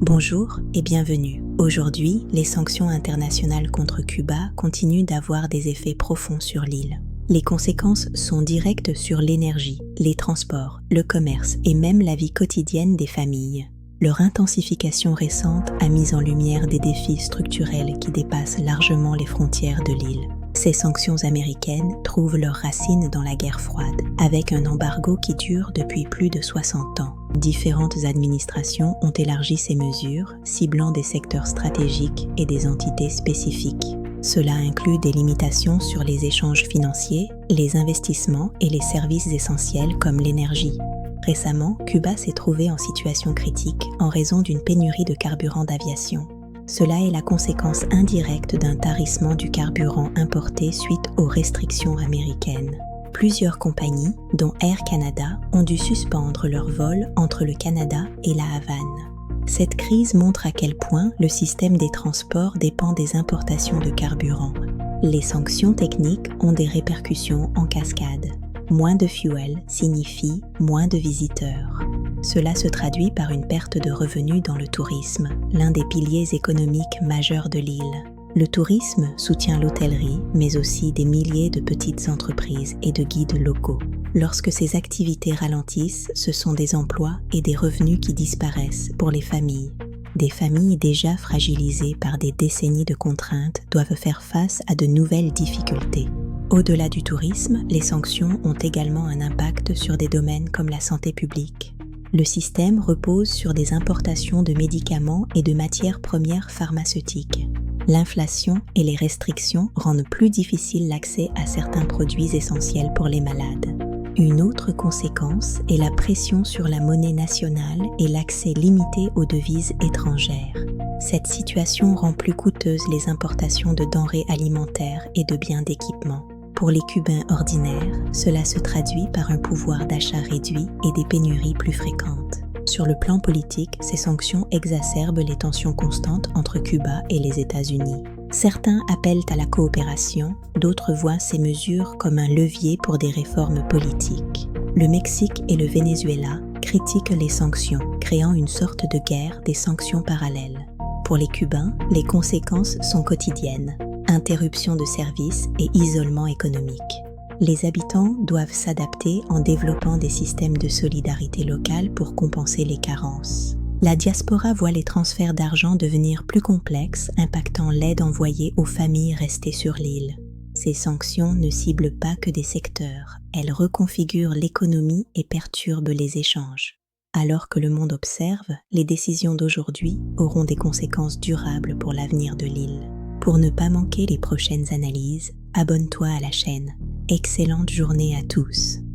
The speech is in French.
Bonjour et bienvenue. Aujourd'hui, les sanctions internationales contre Cuba continuent d'avoir des effets profonds sur l'île. Les conséquences sont directes sur l'énergie, les transports, le commerce et même la vie quotidienne des familles. Leur intensification récente a mis en lumière des défis structurels qui dépassent largement les frontières de l'île. Ces sanctions américaines trouvent leurs racines dans la guerre froide, avec un embargo qui dure depuis plus de 60 ans. Différentes administrations ont élargi ces mesures, ciblant des secteurs stratégiques et des entités spécifiques. Cela inclut des limitations sur les échanges financiers, les investissements et les services essentiels comme l'énergie. Récemment, Cuba s'est trouvé en situation critique en raison d'une pénurie de carburant d'aviation. Cela est la conséquence indirecte d'un tarissement du carburant importé suite aux restrictions américaines. Plusieurs compagnies, dont Air Canada, ont dû suspendre leurs vols entre le Canada et la Havane. Cette crise montre à quel point le système des transports dépend des importations de carburant. Les sanctions techniques ont des répercussions en cascade. Moins de fuel signifie moins de visiteurs. Cela se traduit par une perte de revenus dans le tourisme, l'un des piliers économiques majeurs de l'île. Le tourisme soutient l'hôtellerie, mais aussi des milliers de petites entreprises et de guides locaux. Lorsque ces activités ralentissent, ce sont des emplois et des revenus qui disparaissent pour les familles. Des familles déjà fragilisées par des décennies de contraintes doivent faire face à de nouvelles difficultés. Au-delà du tourisme, les sanctions ont également un impact sur des domaines comme la santé publique. Le système repose sur des importations de médicaments et de matières premières pharmaceutiques. L'inflation et les restrictions rendent plus difficile l'accès à certains produits essentiels pour les malades. Une autre conséquence est la pression sur la monnaie nationale et l'accès limité aux devises étrangères. Cette situation rend plus coûteuses les importations de denrées alimentaires et de biens d'équipement. Pour les Cubains ordinaires, cela se traduit par un pouvoir d'achat réduit et des pénuries plus fréquentes. Sur le plan politique, ces sanctions exacerbent les tensions constantes entre Cuba et les États-Unis. Certains appellent à la coopération, d'autres voient ces mesures comme un levier pour des réformes politiques. Le Mexique et le Venezuela critiquent les sanctions, créant une sorte de guerre des sanctions parallèles. Pour les Cubains, les conséquences sont quotidiennes. Interruption de services et isolement économique. Les habitants doivent s'adapter en développant des systèmes de solidarité locale pour compenser les carences. La diaspora voit les transferts d'argent devenir plus complexes, impactant l'aide envoyée aux familles restées sur l'île. Ces sanctions ne ciblent pas que des secteurs, elles reconfigurent l'économie et perturbent les échanges. Alors que le monde observe, les décisions d'aujourd'hui auront des conséquences durables pour l'avenir de l'île. Pour ne pas manquer les prochaines analyses, abonne-toi à la chaîne. Excellente journée à tous.